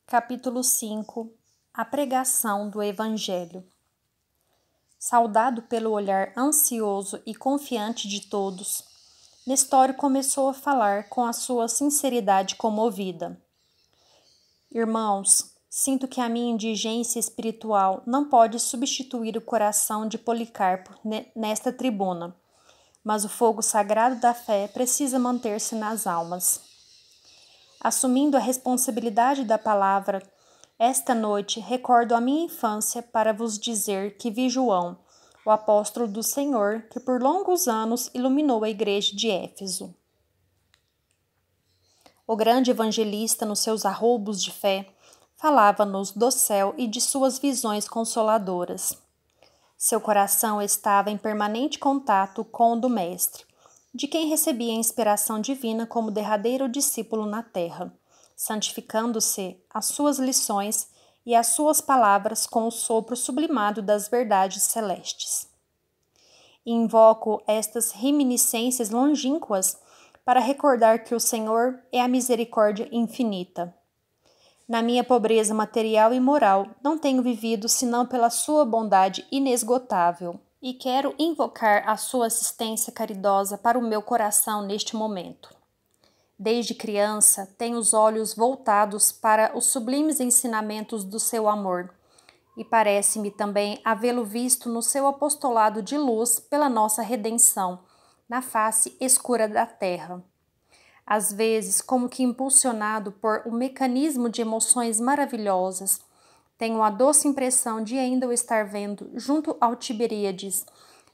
Capítulo 5 A pregação do Evangelho. Saudado pelo olhar ansioso e confiante de todos, Nestório começou a falar com a sua sinceridade comovida. Irmãos, sinto que a minha indigência espiritual não pode substituir o coração de Policarpo nesta tribuna, mas o fogo sagrado da fé precisa manter-se nas almas. Assumindo a responsabilidade da palavra, esta noite recordo a minha infância para vos dizer que vi João, o apóstolo do Senhor, que por longos anos iluminou a igreja de Éfeso. O grande evangelista, nos seus arroubos de fé, falava-nos do céu e de suas visões consoladoras. Seu coração estava em permanente contato com o do Mestre, de quem recebia a inspiração divina como derradeiro discípulo na terra, santificando-se as suas lições e as suas palavras com o sopro sublimado das verdades celestes. Invoco estas reminiscências longínquas para recordar que o Senhor é a misericórdia infinita. Na minha pobreza material e moral, não tenho vivido senão pela sua bondade inesgotável, e quero invocar a sua assistência caridosa para o meu coração neste momento. Desde criança, tenho os olhos voltados para os sublimes ensinamentos do seu amor, e parece-me também havê-lo visto no seu apostolado de luz pela nossa redenção, na face escura da terra. Às vezes, como que impulsionado por um mecanismo de emoções maravilhosas, tenho a doce impressão de ainda o estar vendo junto ao Tiberíades,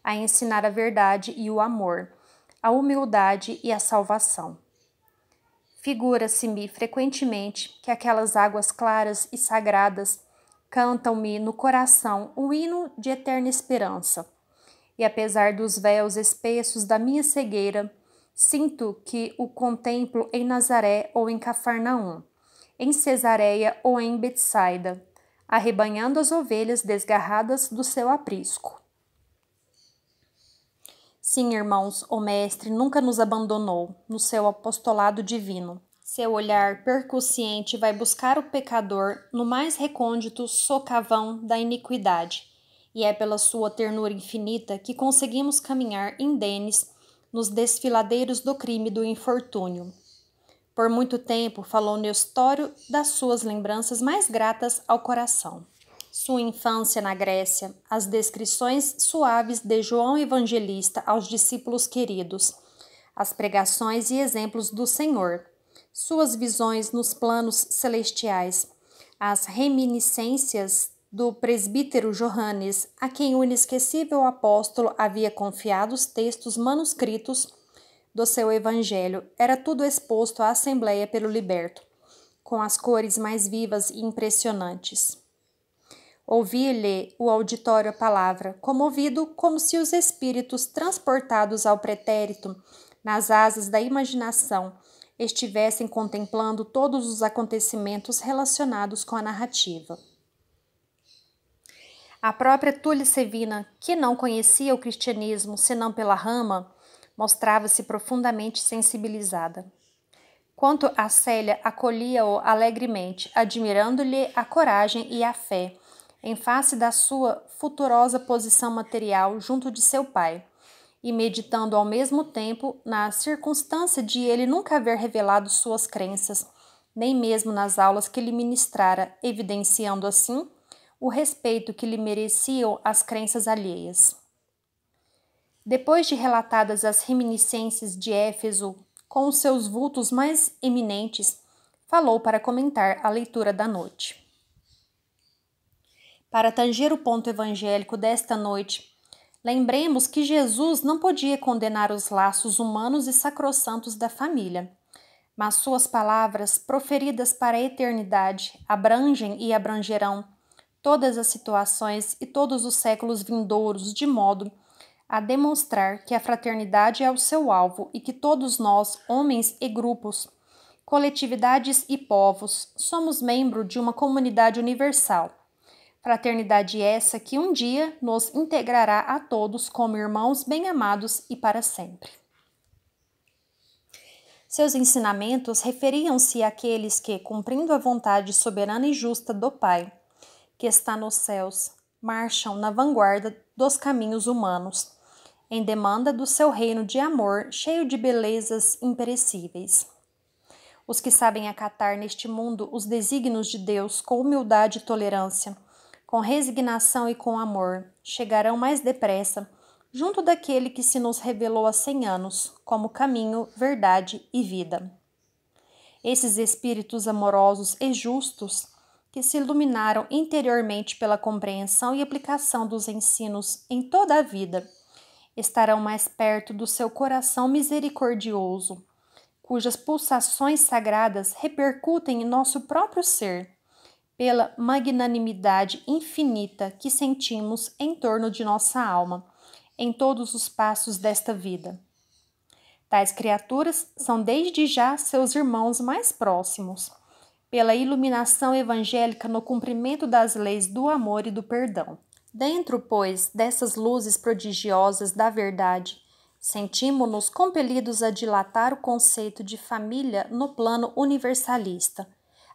a ensinar a verdade e o amor, a humildade e a salvação. Figura-se-me frequentemente que aquelas águas claras e sagradas cantam-me no coração um hino de eterna esperança, e apesar dos véus espessos da minha cegueira, sinto que o contemplo em Nazaré ou em Cafarnaum, em Cesareia ou em Betsaida, arrebanhando as ovelhas desgarradas do seu aprisco. Sim, irmãos, o Mestre nunca nos abandonou no seu apostolado divino. Seu olhar percussiente vai buscar o pecador no mais recôndito socavão da iniquidade, e é pela sua ternura infinita que conseguimos caminhar indenes nos desfiladeiros do crime e do infortúnio. Por muito tempo falou Nestório das suas lembranças mais gratas ao coração. Sua infância na Grécia, as descrições suaves de João Evangelista aos discípulos queridos, as pregações e exemplos do Senhor, suas visões nos planos celestiais, as reminiscências do presbítero Johannes, a quem o inesquecível apóstolo havia confiado os textos manuscritos do seu evangelho, era tudo exposto à assembleia pelo liberto, com as cores mais vivas e impressionantes. Ouvi-lhe o auditório a palavra, comovido como se os espíritos transportados ao pretérito, nas asas da imaginação, estivessem contemplando todos os acontecimentos relacionados com a narrativa. A própria Túlia Sevina, que não conhecia o cristianismo senão pela rama, mostrava-se profundamente sensibilizada. Quanto a Célia, acolhia-o alegremente, admirando-lhe a coragem e a fé, em face da sua futurosa posição material junto de seu pai, e meditando ao mesmo tempo na circunstância de ele nunca haver revelado suas crenças, nem mesmo nas aulas que lhe ministrara, evidenciando assim o respeito que lhe mereciam as crenças alheias. Depois de relatadas as reminiscências de Éfeso, com os seus vultos mais eminentes, falou para comentar a leitura da noite. Para tanger o ponto evangélico desta noite, lembremos que Jesus não podia condenar os laços humanos e sacrossantos da família, mas suas palavras, proferidas para a eternidade, abrangem e abrangerão todas as situações e todos os séculos vindouros, de modo a demonstrar que a fraternidade é o seu alvo e que todos nós, homens e grupos, coletividades e povos, somos membros de uma comunidade universal. Fraternidade essa que um dia nos integrará a todos como irmãos bem-amados e para sempre. Seus ensinamentos referiam-se àqueles que, cumprindo a vontade soberana e justa do Pai, que está nos céus, marcham na vanguarda dos caminhos humanos, em demanda do seu reino de amor, cheio de belezas imperecíveis. Os que sabem acatar neste mundo os desígnios de Deus com humildade e tolerância, com resignação e com amor, chegarão mais depressa junto daquele que se nos revelou há 100 anos, como caminho, verdade e vida. Esses espíritos amorosos e justos, que se iluminaram interiormente pela compreensão e aplicação dos ensinos em toda a vida, estarão mais perto do seu coração misericordioso, cujas pulsações sagradas repercutem em nosso próprio ser, pela magnanimidade infinita que sentimos em torno de nossa alma, em todos os passos desta vida. Tais criaturas são desde já seus irmãos mais próximos, pela iluminação evangélica no cumprimento das leis do amor e do perdão. Dentro, pois, dessas luzes prodigiosas da verdade, sentimos-nos compelidos a dilatar o conceito de família no plano universalista,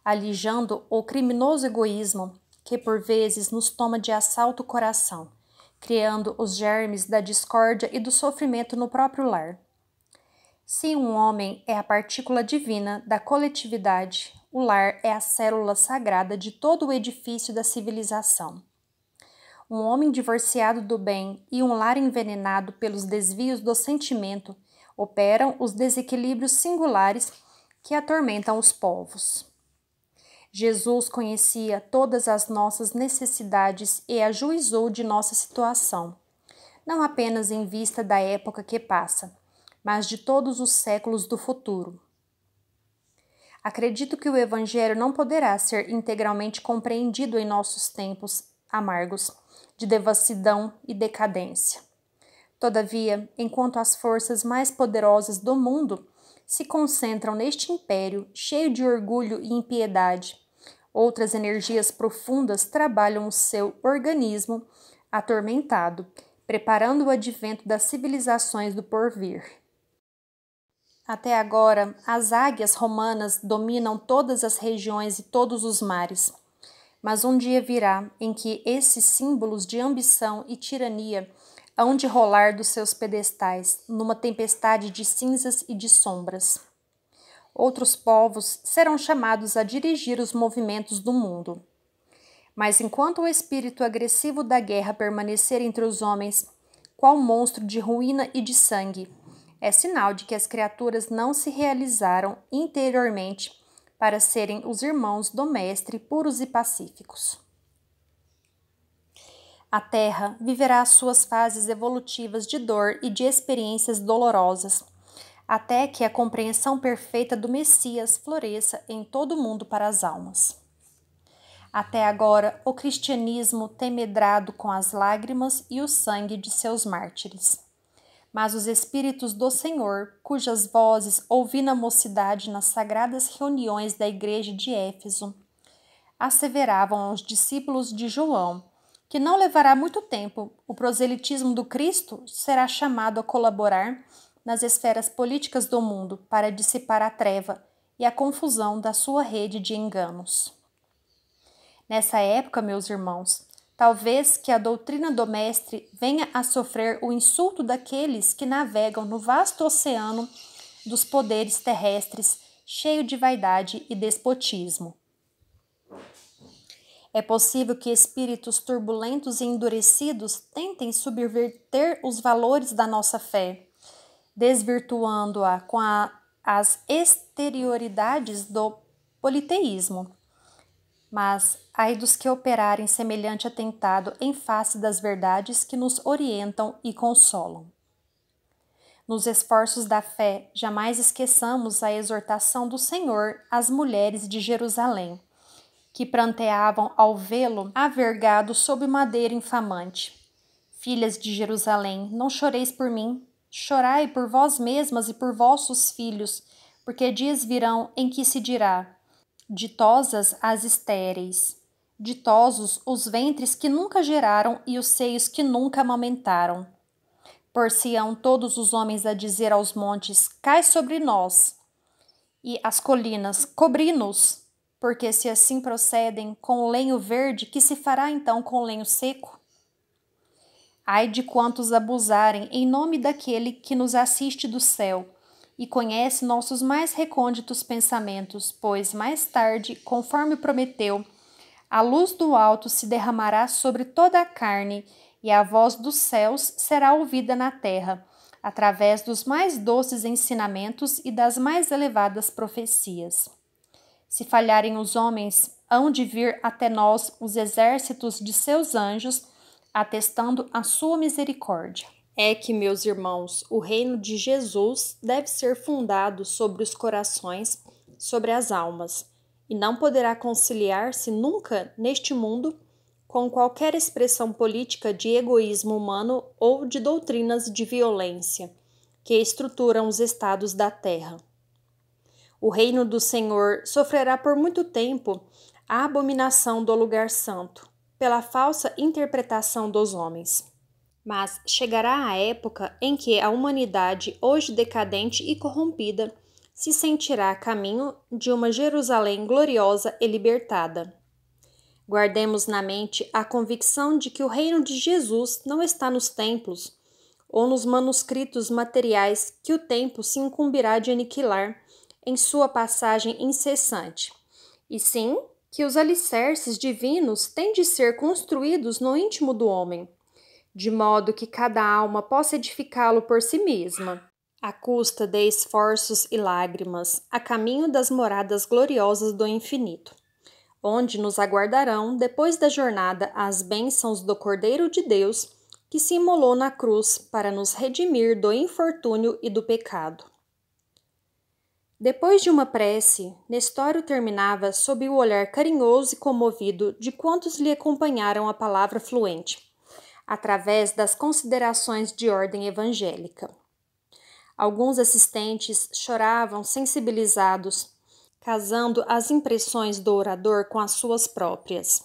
alijando o criminoso egoísmo que por vezes nos toma de assalto o coração, criando os germes da discórdia e do sofrimento no próprio lar. Se um homem é a partícula divina da coletividade, o lar é a célula sagrada de todo o edifício da civilização. Um homem divorciado do bem e um lar envenenado pelos desvios do sentimento operam os desequilíbrios singulares que atormentam os povos. Jesus conhecia todas as nossas necessidades e ajuizou de nossa situação, não apenas em vista da época que passa, mas de todos os séculos do futuro. Acredito que o Evangelho não poderá ser integralmente compreendido em nossos tempos amargos de devassidão e decadência. Todavia, enquanto as forças mais poderosas do mundo se concentram neste império cheio de orgulho e impiedade, outras energias profundas trabalham o seu organismo atormentado, preparando o advento das civilizações do porvir. Até agora, as águias romanas dominam todas as regiões e todos os mares. Mas um dia virá em que esses símbolos de ambição e tirania hão de rolar dos seus pedestais numa tempestade de cinzas e de sombras. Outros povos serão chamados a dirigir os movimentos do mundo. Mas enquanto o espírito agressivo da guerra permanecer entre os homens, qual monstro de ruína e de sangue, é sinal de que as criaturas não se realizaram interiormente para serem os irmãos do Mestre puros e pacíficos. A Terra viverá as suas fases evolutivas de dor e de experiências dolorosas, até que a compreensão perfeita do Messias floresça em todo o mundo para as almas. Até agora, o cristianismo tem medrado com as lágrimas e o sangue de seus mártires. Mas os Espíritos do Senhor, cujas vozes ouvi na mocidade nas sagradas reuniões da igreja de Éfeso, asseveravam aos discípulos de João que não levará muito tempo o proselitismo do Cristo será chamado a colaborar nas esferas políticas do mundo para dissipar a treva e a confusão da sua rede de enganos. Nessa época, meus irmãos, talvez que a doutrina do Mestre venha a sofrer o insulto daqueles que navegam no vasto oceano dos poderes terrestres, cheio de vaidade e despotismo. É possível que espíritos turbulentos e endurecidos tentem subverter os valores da nossa fé, desvirtuando-a com as exterioridades do politeísmo. Mas ai dos que operarem semelhante atentado em face das verdades que nos orientam e consolam. Nos esforços da fé, jamais esqueçamos a exortação do Senhor às mulheres de Jerusalém, que pranteavam ao vê-lo avergado sob madeira infamante. Filhas de Jerusalém, não choreis por mim, chorai por vós mesmas e por vossos filhos, porque dias virão em que se dirá: ditosas as estéreis, ditosos os ventres que nunca geraram e os seios que nunca amamentaram. Por-se-ão todos os homens a dizer aos montes: cai sobre nós, e as colinas, cobri-nos, porque se assim procedem com o lenho verde, que se fará então com o lenho seco? Ai de quantos abusarem em nome daquele que nos assiste do céu e conhece nossos mais recônditos pensamentos, pois mais tarde, conforme prometeu, a luz do alto se derramará sobre toda a carne e a voz dos céus será ouvida na terra, através dos mais doces ensinamentos e das mais elevadas profecias. Se falharem os homens, hão de vir até nós os exércitos de seus anjos, atestando a sua misericórdia. É que, meus irmãos, o reino de Jesus deve ser fundado sobre os corações, sobre as almas, e não poderá conciliar-se nunca neste mundo com qualquer expressão política de egoísmo humano ou de doutrinas de violência que estruturam os estados da terra. O reino do Senhor sofrerá por muito tempo a abominação do lugar santo, pela falsa interpretação dos homens. Mas chegará a época em que a humanidade, hoje decadente e corrompida, se sentirá a caminho de uma Jerusalém gloriosa e libertada. Guardemos na mente a convicção de que o reino de Jesus não está nos templos ou nos manuscritos materiais que o tempo se incumbirá de aniquilar em sua passagem incessante, e sim que os alicerces divinos têm de ser construídos no íntimo do homem, de modo que cada alma possa edificá-lo por si mesma, à custa de esforços e lágrimas, a caminho das moradas gloriosas do infinito, onde nos aguardarão, depois da jornada, as bênçãos do Cordeiro de Deus, que se imolou na cruz para nos redimir do infortúnio e do pecado. Depois de uma prece, Nestório terminava sob o olhar carinhoso e comovido de quantos lhe acompanharam a palavra fluente, através das considerações de ordem evangélica. Alguns assistentes choravam sensibilizados, casando as impressões do orador com as suas próprias.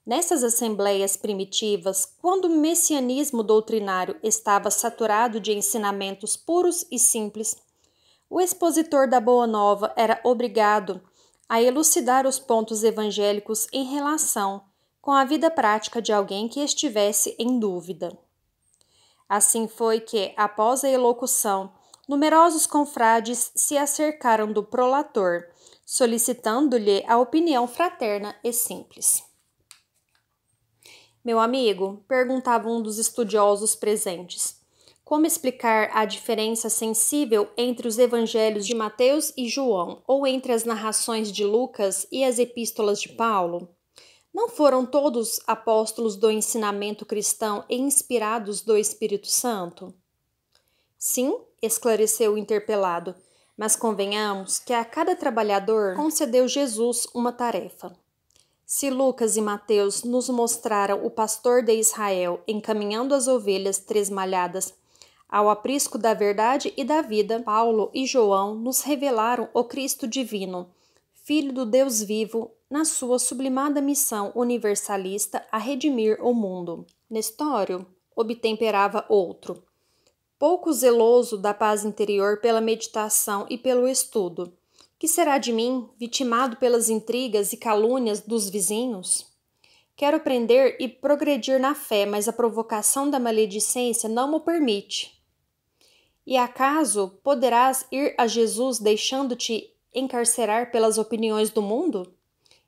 Nessas assembleias primitivas, quando o messianismo doutrinário estava saturado de ensinamentos puros e simples, o expositor da Boa Nova era obrigado a elucidar os pontos evangélicos em relação com a vida prática de alguém que estivesse em dúvida. Assim foi que, após a elocução, numerosos confrades se acercaram do prolator, solicitando-lhe a opinião fraterna e simples. Meu amigo, perguntava um dos estudiosos presentes, como explicar a diferença sensível entre os evangelhos de Mateus e João, ou entre as narrações de Lucas e as epístolas de Paulo? Não foram todos apóstolos do ensinamento cristão e inspirados do Espírito Santo? Sim, esclareceu o interpelado, mas convenhamos que a cada trabalhador concedeu Jesus uma tarefa. Se Lucas e Mateus nos mostraram o pastor de Israel encaminhando as ovelhas tresmalhadas ao aprisco da verdade e da vida, Paulo e João nos revelaram o Cristo divino, Filho do Deus vivo, na sua sublimada missão universalista a redimir o mundo. Nestório obtemperava outro, pouco zeloso da paz interior pela meditação e pelo estudo. Que será de mim, vitimado pelas intrigas e calúnias dos vizinhos? Quero aprender e progredir na fé, mas a provocação da maledicência não mo permite. E acaso poderás ir a Jesus deixando-te encarcerar pelas opiniões do mundo?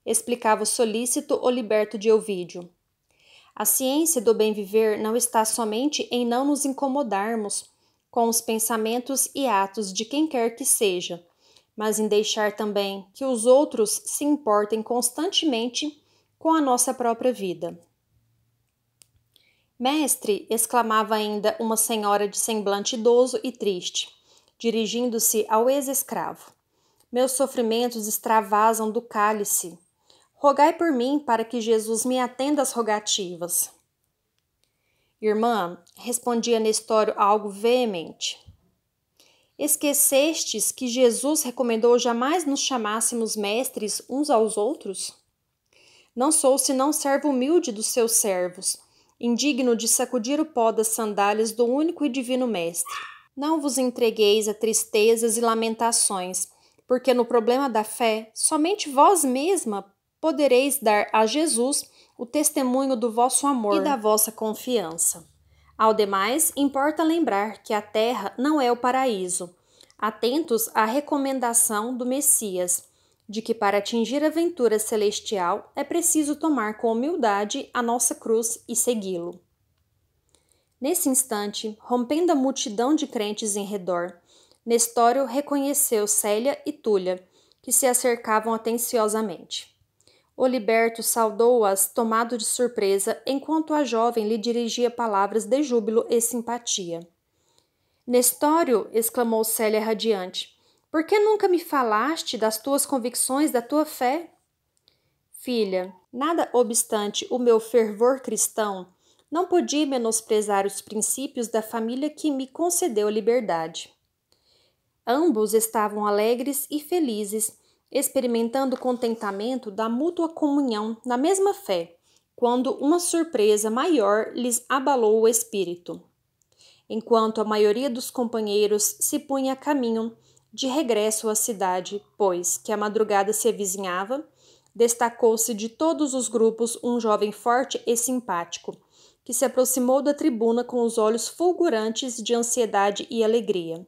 Explicava solícito o liberto de Ovídio. A ciência do bem viver não está somente em não nos incomodarmos com os pensamentos e atos de quem quer que seja, mas em deixar também que os outros se importem constantemente com a nossa própria vida. Mestre, exclamava ainda uma senhora de semblante idoso e triste, dirigindo-se ao ex-escravo. Meus sofrimentos extravasam do cálice. Rogai por mim para que Jesus me atenda às rogativas. Irmã, respondia Nestório algo veemente. Esquecestes que Jesus recomendou jamais nos chamássemos mestres uns aos outros? Não sou senão servo humilde dos seus servos, indigno de sacudir o pó das sandálias do único e divino Mestre. Não vos entregueis a tristezas e lamentações, porque no problema da fé, somente vós mesma podereis dar a Jesus o testemunho do vosso amor e da vossa confiança. Ao demais, importa lembrar que a terra não é o paraíso. Atentos à recomendação do Messias, de que para atingir a ventura celestial é preciso tomar com humildade a nossa cruz e segui-lo. Nesse instante, rompendo a multidão de crentes em redor, Nestório reconheceu Célia e Túlia, que se acercavam atenciosamente. O liberto saudou-as tomado de surpresa, enquanto a jovem lhe dirigia palavras de júbilo e simpatia. Nestório, exclamou Célia radiante, por que nunca me falaste das tuas convicções, da tua fé? Filha, nada obstante o meu fervor cristão, não podia menosprezar os princípios da família que me concedeu a liberdade. Ambos estavam alegres e felizes, experimentando o contentamento da mútua comunhão na mesma fé, quando uma surpresa maior lhes abalou o espírito. Enquanto a maioria dos companheiros se punha a caminho de regresso à cidade, pois que a madrugada se avizinhava, destacou-se de todos os grupos um jovem forte e simpático, que se aproximou da tribuna com os olhos fulgurantes de ansiedade e alegria.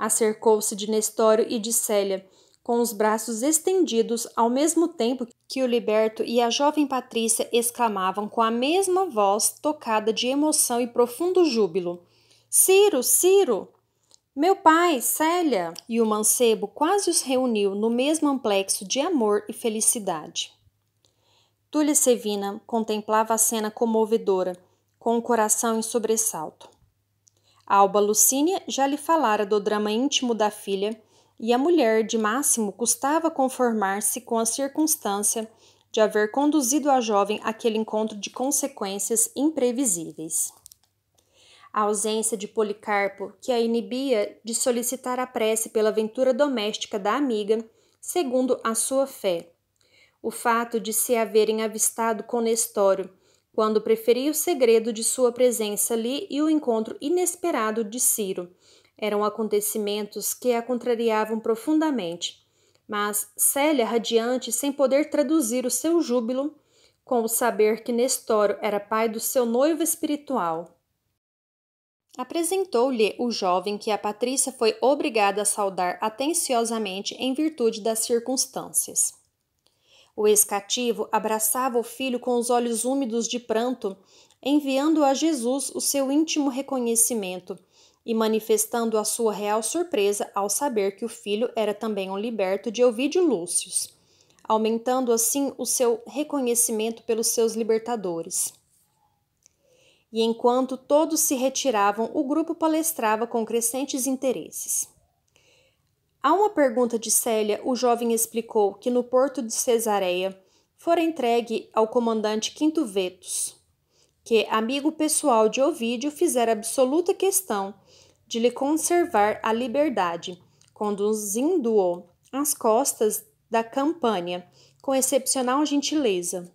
Acercou-se de Nestório e de Célia, com os braços estendidos, ao mesmo tempo que o liberto e a jovem Patrícia exclamavam com a mesma voz tocada de emoção e profundo júbilo: Ciro, Ciro! Meu pai, Célia! E o mancebo quase os reuniu no mesmo amplexo de amor e felicidade. Túlia Sevina contemplava a cena comovedora, com o coração em sobressalto. Alba Lucínia já lhe falara do drama íntimo da filha, e a mulher de Máximo custava conformar-se com a circunstância de haver conduzido a jovem àquele encontro de consequências imprevisíveis. A ausência de Policarpo, que a inibia de solicitar a prece pela ventura doméstica da amiga, segundo a sua fé. O fato de se haverem avistado com Nestório, quando preferia o segredo de sua presença ali e o encontro inesperado de Ciro, eram acontecimentos que a contrariavam profundamente, mas Célia, radiante, sem poder traduzir o seu júbilo, com o saber que Nestório era pai do seu noivo espiritual. Apresentou-lhe o jovem que a Patrícia foi obrigada a saudar atenciosamente em virtude das circunstâncias. O ex-cativo abraçava o filho com os olhos úmidos de pranto, enviando a Jesus o seu íntimo reconhecimento e manifestando a sua real surpresa ao saber que o filho era também um liberto de Ovídio Lúcio, aumentando assim o seu reconhecimento pelos seus libertadores. E enquanto todos se retiravam, o grupo palestrava com crescentes interesses. A uma pergunta de Célia, o jovem explicou que no porto de Cesareia fora entregue ao comandante Quinto Vetus, que, amigo pessoal de Ovídio, fizera absoluta questão de lhe conservar a liberdade, conduzindo-o às costas da Campânia, com excepcional gentileza.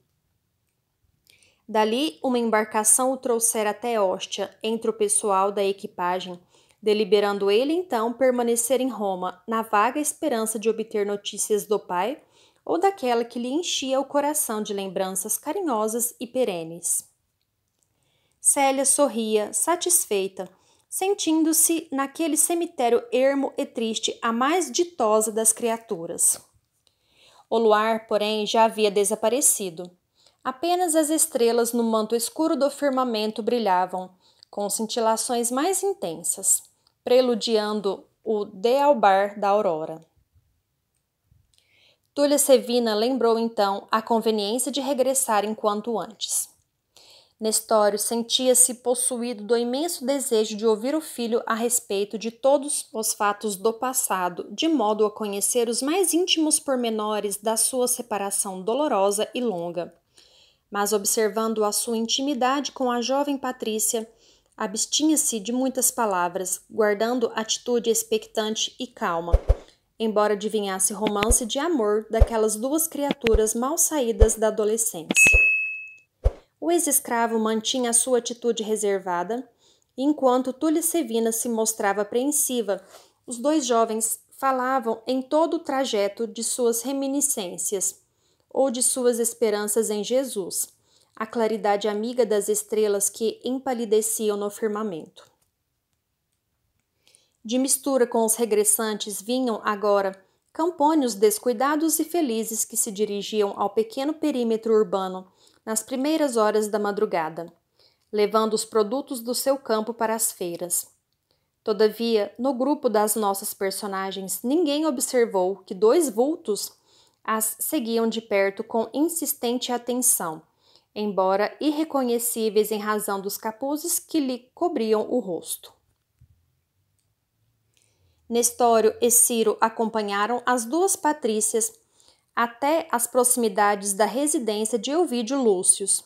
Dali, uma embarcação o trouxera até Ostia, entre o pessoal da equipagem, deliberando ele então permanecer em Roma, na vaga esperança de obter notícias do pai ou daquela que lhe enchia o coração de lembranças carinhosas e perenes. Célia sorria, satisfeita, sentindo-se naquele cemitério ermo e triste a mais ditosa das criaturas. O luar, porém, já havia desaparecido. Apenas as estrelas no manto escuro do firmamento brilhavam, com cintilações mais intensas, preludiando o dealbar da aurora. Túlia Sevina lembrou então a conveniência de regressar enquanto antes. Nestório sentia-se possuído do imenso desejo de ouvir o filho a respeito de todos os fatos do passado, de modo a conhecer os mais íntimos pormenores da sua separação dolorosa e longa. Mas, observando a sua intimidade com a jovem Patrícia, abstinha-se de muitas palavras, guardando atitude expectante e calma, embora adivinhasse romance de amor daquelas duas criaturas mal saídas da adolescência. O ex-escravo mantinha a sua atitude reservada, e enquanto Túlia Sevina se mostrava apreensiva, os dois jovens falavam em todo o trajeto de suas reminiscências ou de suas esperanças em Jesus, a claridade amiga das estrelas que empalideciam no firmamento. De mistura com os regressantes vinham agora campônios descuidados e felizes que se dirigiam ao pequeno perímetro urbano nas primeiras horas da madrugada, levando os produtos do seu campo para as feiras. Todavia, no grupo das nossas personagens, ninguém observou que dois vultos as seguiam de perto com insistente atenção, embora irreconhecíveis em razão dos capuzes que lhe cobriam o rosto. Nestório e Ciro acompanharam as duas patrícias até as proximidades da residência de Ovídio Lúcius,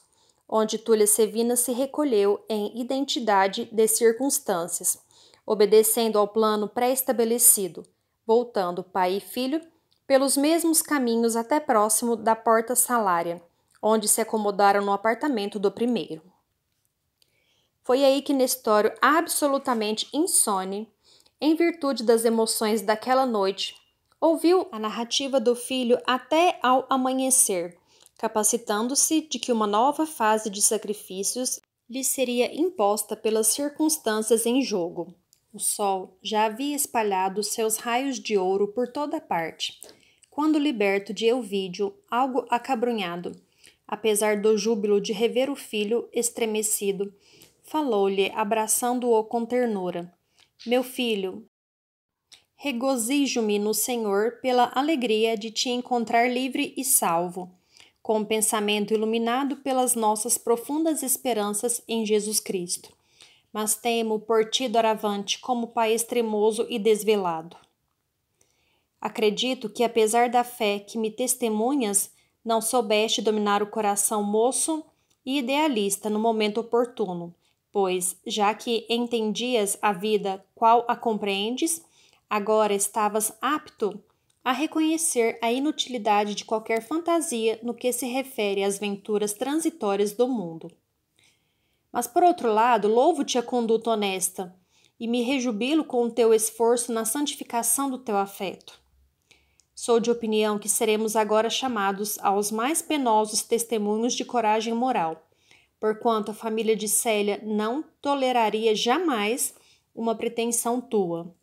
onde Túlia Sevina se recolheu em identidade de circunstâncias, obedecendo ao plano pré-estabelecido, voltando pai e filho pelos mesmos caminhos até próximo da porta salária, onde se acomodaram no apartamento do primeiro. Foi aí que Nestório, absolutamente insone, em virtude das emoções daquela noite, ouviu a narrativa do filho até ao amanhecer, capacitando-se de que uma nova fase de sacrifícios lhe seria imposta pelas circunstâncias em jogo. O sol já havia espalhado seus raios de ouro por toda parte, quando liberto de Ovídio, algo acabrunhado, apesar do júbilo de rever o filho estremecido, falou-lhe, abraçando-o com ternura: Meu filho, regozijo-me no Senhor pela alegria de te encontrar livre e salvo, com o pensamento iluminado pelas nossas profundas esperanças em Jesus Cristo. Mas temo por ti doravante como pai extremoso e desvelado. Acredito que, apesar da fé que me testemunhas, não soubeste dominar o coração moço e idealista no momento oportuno, pois, já que entendias a vida qual a compreendes, agora estavas apto a reconhecer a inutilidade de qualquer fantasia no que se refere às venturas transitórias do mundo. Mas, por outro lado, louvo-te a conduta honesta e me rejubilo com o teu esforço na santificação do teu afeto. Sou de opinião que seremos agora chamados aos mais penosos testemunhos de coragem moral, porquanto a família de Célia não toleraria jamais uma pretensão tua.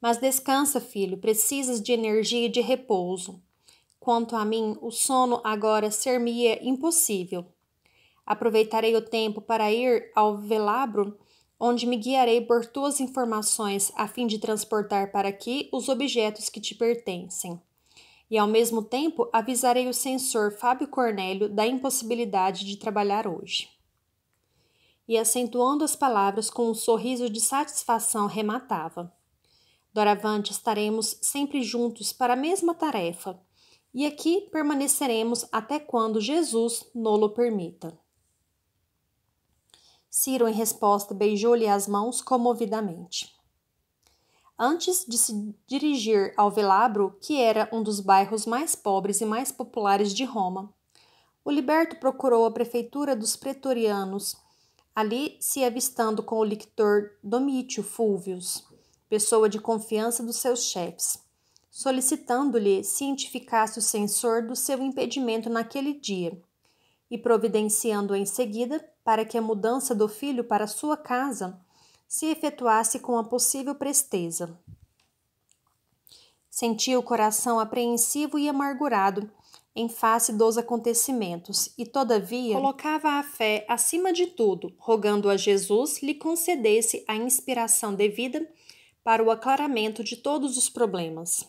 Mas descansa, filho, precisas de energia e de repouso. Quanto a mim, o sono agora ser-me-ia impossível. Aproveitarei o tempo para ir ao velabro, onde me guiarei por tuas informações a fim de transportar para aqui os objetos que te pertencem. E, ao mesmo tempo, avisarei o censor Fábio Cornélio da impossibilidade de trabalhar hoje. E, acentuando as palavras com um sorriso de satisfação, rematava: Doravante estaremos sempre juntos para a mesma tarefa, e aqui permaneceremos até quando Jesus nolo permita. Ciro, em resposta, beijou-lhe as mãos comovidamente. Antes de se dirigir ao Velabro, que era um dos bairros mais pobres e mais populares de Roma, o liberto procurou a prefeitura dos pretorianos, ali se avistando com o lictor Domítio Fulvius, pessoa de confiança dos seus chefes, solicitando-lhe cientificasse o censor do seu impedimento naquele dia, e providenciando em seguida para que a mudança do filho para sua casa se efetuasse com a possível presteza. Sentia o coração apreensivo e amargurado em face dos acontecimentos e, todavia, colocava a fé acima de tudo, rogando a Jesus lhe concedesse a inspiração devida para o aclaramento de todos os problemas.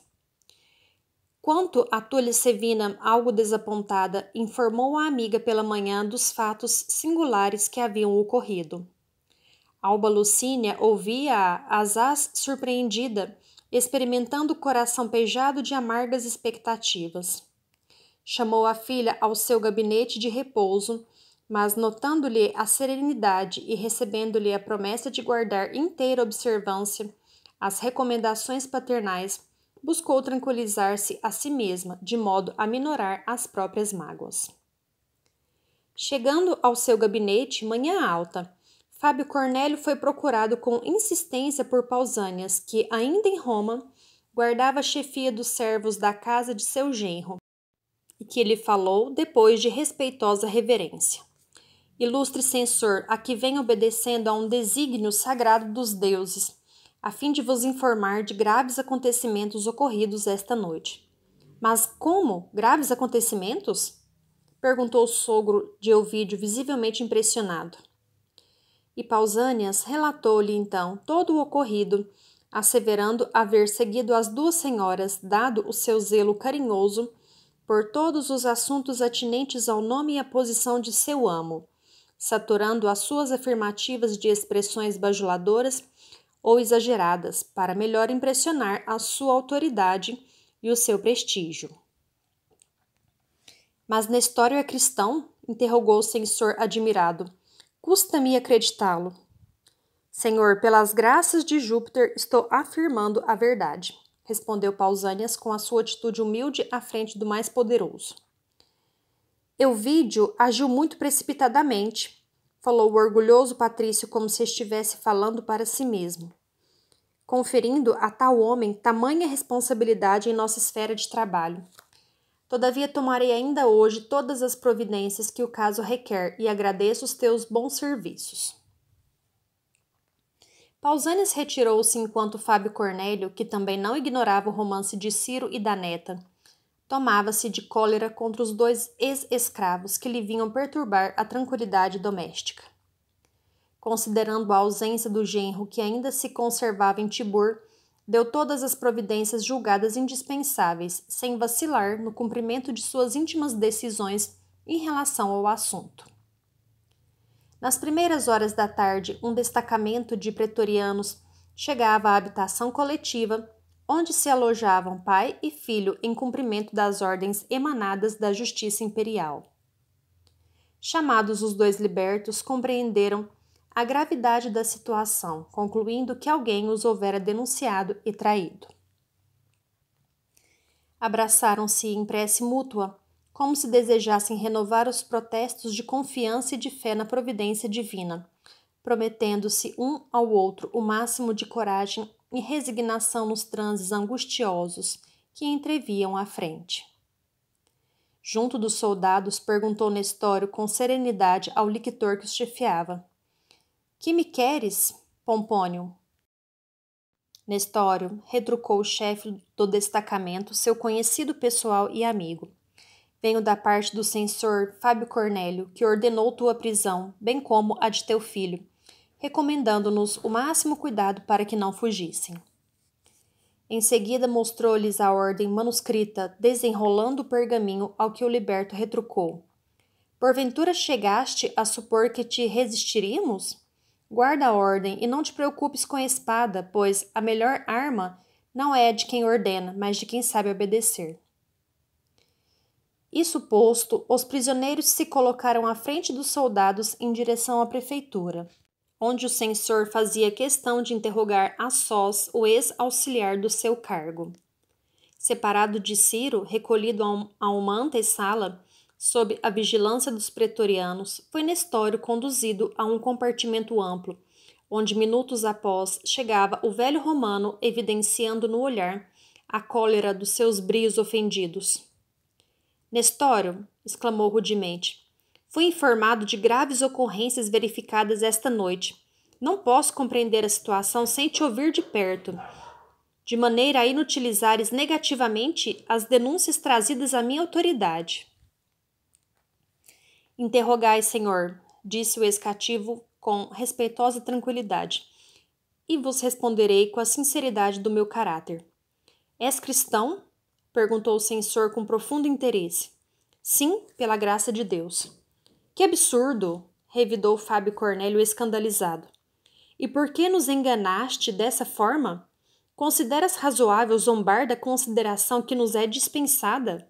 Quanto a Túlia Sevina, algo desapontada, informou a amiga pela manhã dos fatos singulares que haviam ocorrido. Alba Lucínia ouvia-a asaz surpreendida, experimentando o coração pejado de amargas expectativas. Chamou a filha ao seu gabinete de repouso, mas notando-lhe a serenidade e recebendo-lhe a promessa de guardar inteira observância às recomendações paternais, buscou tranquilizar-se a si mesma, de modo a minorar as próprias mágoas. Chegando ao seu gabinete, manhã alta, Fábio Cornélio foi procurado com insistência por Pausânias, que, ainda em Roma, guardava a chefia dos servos da casa de seu genro, e que lhe falou depois de respeitosa reverência. Ilustre censor, aqui venho obedecendo a um desígnio sagrado dos deuses, a fim de vos informar de graves acontecimentos ocorridos esta noite. Mas como? Graves acontecimentos? Perguntou o sogro de Ovídio, visivelmente impressionado. E Pausânias relatou-lhe então todo o ocorrido, asseverando haver seguido as duas senhoras, dado o seu zelo carinhoso por todos os assuntos atinentes ao nome e à posição de seu amo, saturando as suas afirmativas de expressões bajuladoras ou exageradas, para melhor impressionar a sua autoridade e o seu prestígio. Mas Nestório é cristão? Interrogou o censor admirado. Custa-me acreditá-lo. Senhor, pelas graças de Júpiter, estou afirmando a verdade, respondeu Pausânias com a sua atitude humilde à frente do mais poderoso. Euvídio agiu muito precipitadamente, falou o orgulhoso patrício como se estivesse falando para si mesmo, conferindo a tal homem tamanha responsabilidade em nossa esfera de trabalho. Todavia tomarei ainda hoje todas as providências que o caso requer e agradeço os teus bons serviços. Pausânias retirou-se enquanto Fábio Cornélio, que também não ignorava o romance de Ciro e da neta, tomava-se de cólera contra os dois ex-escravos que lhe vinham perturbar a tranquilidade doméstica. Considerando a ausência do genro que ainda se conservava em Tibur, deu todas as providências julgadas indispensáveis, sem vacilar no cumprimento de suas íntimas decisões em relação ao assunto. Nas primeiras horas da tarde, um destacamento de pretorianos chegava à habitação coletiva, onde se alojavam pai e filho em cumprimento das ordens emanadas da Justiça Imperial. Chamados os dois libertos, compreenderam a gravidade da situação, concluindo que alguém os houvera denunciado e traído. Abraçaram-se em prece mútua, como se desejassem renovar os protestos de confiança e de fé na providência divina, prometendo-se um ao outro o máximo de coragem e resignação nos transes angustiosos que entreviam à frente. Junto dos soldados, perguntou Nestório com serenidade ao lictor que os chefiava: Que me queres, Pompônio? Nestório, retrucou o chefe do destacamento, seu conhecido pessoal e amigo. Venho da parte do censor Fábio Cornélio, que ordenou tua prisão, bem como a de teu filho, recomendando-nos o máximo cuidado para que não fugissem. Em seguida mostrou-lhes a ordem manuscrita, desenrolando o pergaminho, ao que o liberto retrucou: Porventura chegaste a supor que te resistiríamos? Guarda a ordem e não te preocupes com a espada, pois a melhor arma não é de quem ordena, mas de quem sabe obedecer. Isso posto, os prisioneiros se colocaram à frente dos soldados em direção à prefeitura, onde o censor fazia questão de interrogar a sós o ex-auxiliar do seu cargo. Separado de Ciro, recolhido a uma antessala, sob a vigilância dos pretorianos, foi Nestório conduzido a um compartimento amplo, onde minutos após chegava o velho romano, evidenciando no olhar a cólera dos seus brios ofendidos. Nestório, exclamou rudemente, fui informado de graves ocorrências verificadas esta noite. Não posso compreender a situação sem te ouvir de perto, de maneira a inutilizares negativamente as denúncias trazidas à minha autoridade. Interrogai, senhor, disse o ex-cativo com respeitosa tranquilidade, e vos responderei com a sinceridade do meu caráter. És cristão? Perguntou o censor com profundo interesse. Sim, pela graça de Deus. Que absurdo! Revidou Fábio Cornélio escandalizado. E por que nos enganaste dessa forma? Consideras razoável zombar da consideração que nos é dispensada?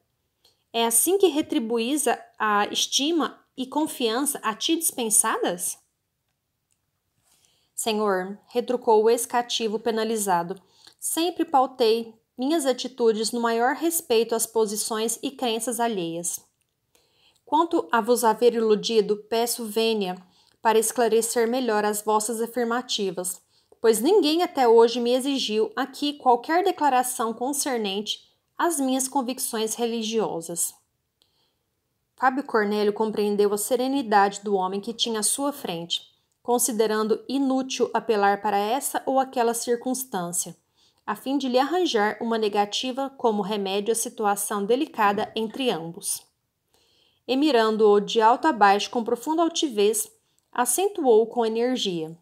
É assim que retribuís a estima e confiança a ti dispensadas? Senhor, retrucou o ex-cativo penalizado, sempre pautei minhas atitudes no maior respeito às posições e crenças alheias. Quanto a vos haver iludido, peço vênia para esclarecer melhor as vossas afirmativas, pois ninguém até hoje me exigiu aqui qualquer declaração concernente às minhas convicções religiosas. Fábio Cornélio compreendeu a serenidade do homem que tinha à sua frente, considerando inútil apelar para essa ou aquela circunstância, a fim de lhe arranjar uma negativa como remédio à situação delicada entre ambos. E mirando-o de alto a baixo com profunda altivez, acentuou com energia.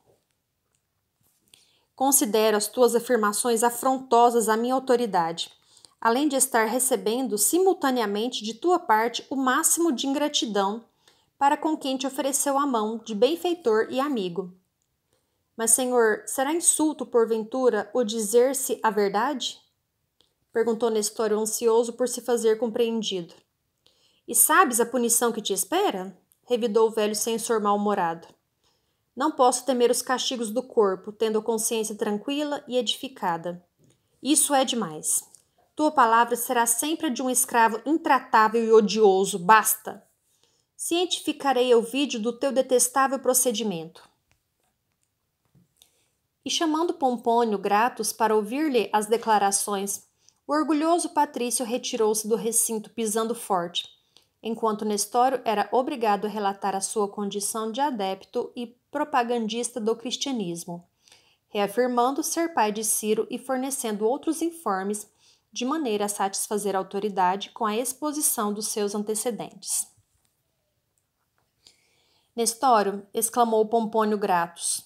Considero as tuas afirmações afrontosas à minha autoridade, além de estar recebendo simultaneamente de tua parte o máximo de ingratidão para com quem te ofereceu a mão de benfeitor e amigo. Mas, Senhor, será insulto, porventura, o dizer-se a verdade? Perguntou Nestório, ansioso por se fazer compreendido. E sabes a punição que te espera? Revidou o velho censor mal-humorado. Não posso temer os castigos do corpo, tendo a consciência tranquila e edificada. Isso é demais. Tua palavra será sempre a de um escravo intratável e odioso. Basta! Cientificarei eu vídeo do teu detestável procedimento. E chamando Pompônio Gratus para ouvir-lhe as declarações, o orgulhoso patrício retirou-se do recinto pisando forte, enquanto Nestório era obrigado a relatar a sua condição de adepto e propagandista do cristianismo, reafirmando ser pai de Ciro e fornecendo outros informes de maneira a satisfazer a autoridade com a exposição dos seus antecedentes. Nestório, exclamou Pompônio Gratus,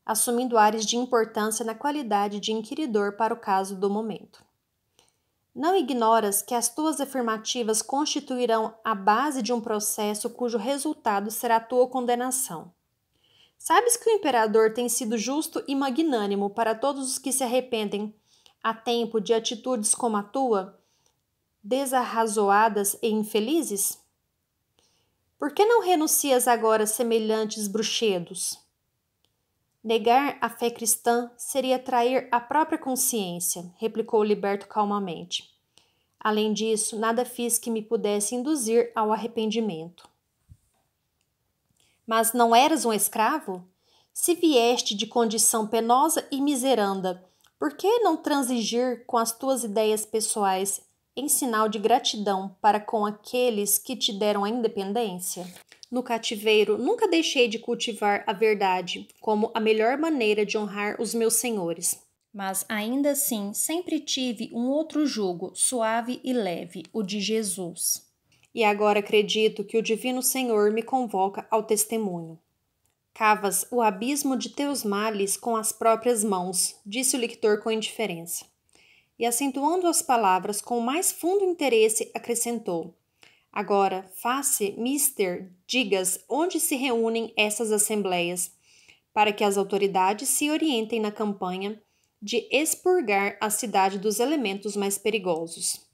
assumindo ares de importância na qualidade de inquiridor para o caso do momento. Não ignoras que as tuas afirmativas constituirão a base de um processo cujo resultado será a tua condenação. Sabes que o imperador tem sido justo e magnânimo para todos os que se arrependem a tempo de atitudes como a tua, desarrazoadas e infelizes? Por que não renuncias agora a semelhantes bruxedos? Negar a fé cristã seria trair a própria consciência, replicou o liberto calmamente. Além disso, nada fiz que me pudesse induzir ao arrependimento. Mas não eras um escravo? Se vieste de condição penosa e miseranda, por que não transigir com as tuas ideias pessoais em sinal de gratidão para com aqueles que te deram a independência? No cativeiro, nunca deixei de cultivar a verdade como a melhor maneira de honrar os meus senhores. Mas ainda assim, sempre tive um outro jugo, suave e leve, o de Jesus. E agora acredito que o Divino Senhor me convoca ao testemunho. Cavas o abismo de teus males com as próprias mãos, disse o lictor com indiferença. E acentuando as palavras com o mais fundo interesse, acrescentou: Agora, faça, mister, digas onde se reúnem essas assembleias, para que as autoridades se orientem na campanha de expurgar a cidade dos elementos mais perigosos.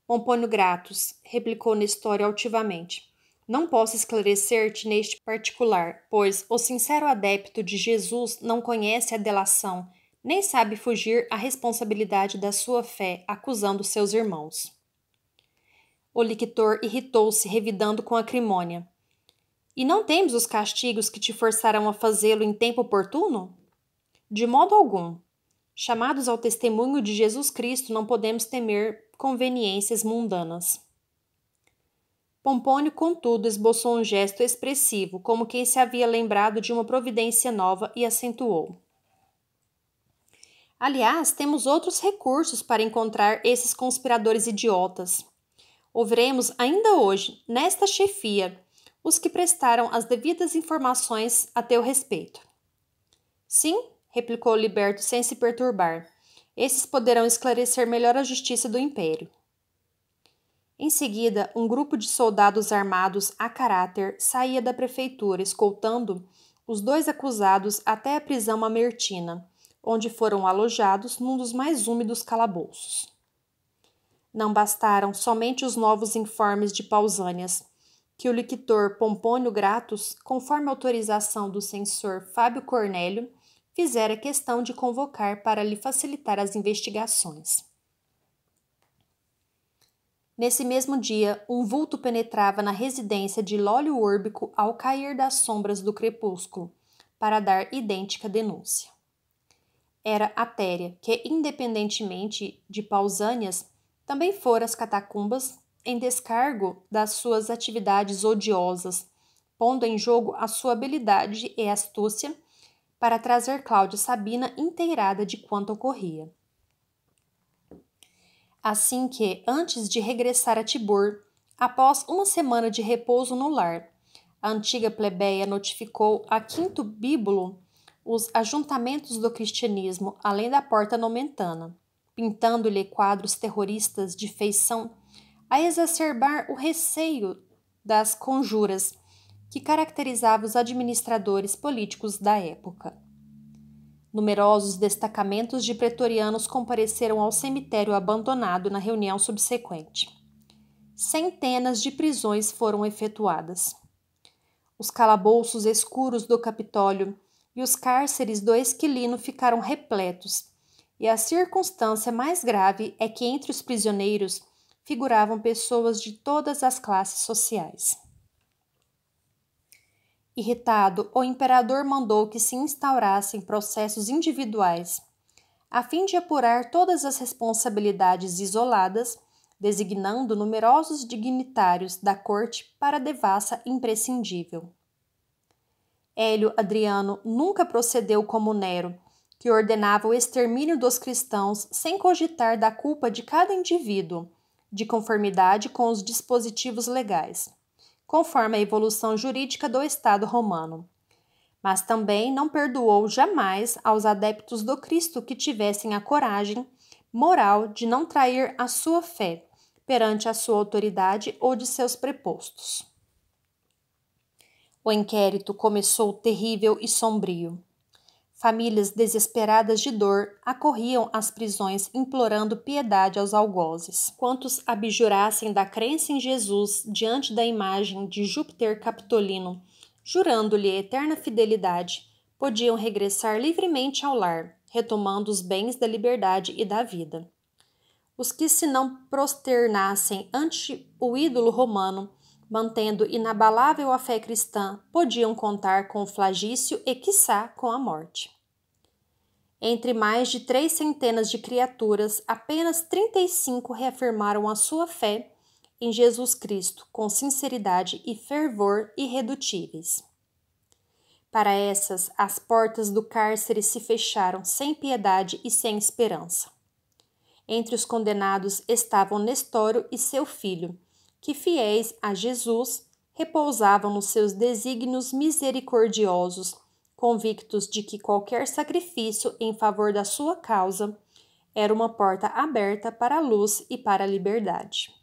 Pompônio Gratus, replicou Nestório altivamente, não posso esclarecer-te neste particular, pois o sincero adepto de Jesus não conhece a delação, nem sabe fugir à responsabilidade da sua fé, acusando seus irmãos. O lictor irritou-se, revidando com acrimônia. E não temes os castigos que te forçarão a fazê-lo em tempo oportuno? De modo algum. Chamados ao testemunho de Jesus Cristo, não podemos temer conveniências mundanas. Pompônio, contudo, esboçou um gesto expressivo, como quem se havia lembrado de uma providência nova, e acentuou. Aliás, temos outros recursos para encontrar esses conspiradores idiotas. Ouviremos ainda hoje, nesta chefia, os que prestaram as devidas informações a teu respeito. Sim, replicou o liberto sem se perturbar. Esses poderão esclarecer melhor a justiça do império. Em seguida, um grupo de soldados armados a caráter saía da prefeitura, escoltando os dois acusados até a prisão mamertina, onde foram alojados num dos mais úmidos calabouços. Não bastaram somente os novos informes de Pausânias, que o lictor Pompônio Gratus, conforme autorização do censor Fábio Cornélio, fizera questão de convocar para lhe facilitar as investigações. Nesse mesmo dia, um vulto penetrava na residência de Lólio Urbico ao cair das sombras do crepúsculo, para dar idêntica denúncia. Era Atéria, que, independentemente de Pausânias, também fora às catacumbas em descargo das suas atividades odiosas, pondo em jogo a sua habilidade e astúcia para trazer Cláudia Sabina inteirada de quanto ocorria. Assim que, antes de regressar a Tibur, após uma semana de repouso no lar, a antiga plebeia notificou a Quinto Bíbulo os ajuntamentos do cristianismo além da porta nomentana, pintando-lhe quadros terroristas de feição a exacerbar o receio das conjuras que caracterizava os administradores políticos da época. Numerosos destacamentos de pretorianos compareceram ao cemitério abandonado na reunião subsequente. Centenas de prisões foram efetuadas. Os calabouços escuros do Capitólio e os cárceres do Esquilino ficaram repletos, e a circunstância mais grave é que entre os prisioneiros figuravam pessoas de todas as classes sociais. Irritado, o imperador mandou que se instaurassem processos individuais, a fim de apurar todas as responsabilidades isoladas, designando numerosos dignitários da corte para a devassa imprescindível. Hélio Adriano nunca procedeu como Nero, que ordenava o extermínio dos cristãos sem cogitar da culpa de cada indivíduo, de conformidade com os dispositivos legais, conforme a evolução jurídica do Estado romano. Mas também não perdoou jamais aos adeptos do Cristo que tivessem a coragem moral de não trair a sua fé perante a sua autoridade ou de seus prepostos. O inquérito começou terrível e sombrio. Famílias desesperadas de dor acorriam às prisões implorando piedade aos algozes. Quantos abjurassem da crença em Jesus diante da imagem de Júpiter Capitolino, jurando-lhe eterna fidelidade, podiam regressar livremente ao lar, retomando os bens da liberdade e da vida. Os que se não prosternassem ante o ídolo romano, mantendo inabalável a fé cristã, podiam contar com o flagício e, quiçá, com a morte. Entre mais de 300 de criaturas, apenas 35 reafirmaram a sua fé em Jesus Cristo com sinceridade e fervor irredutíveis. Para essas, as portas do cárcere se fecharam sem piedade e sem esperança. Entre os condenados estavam Nestório e seu filho, que, fiéis a Jesus, repousavam nos seus desígnios misericordiosos, convictos de que qualquer sacrifício em favor da sua causa era uma porta aberta para a luz e para a liberdade.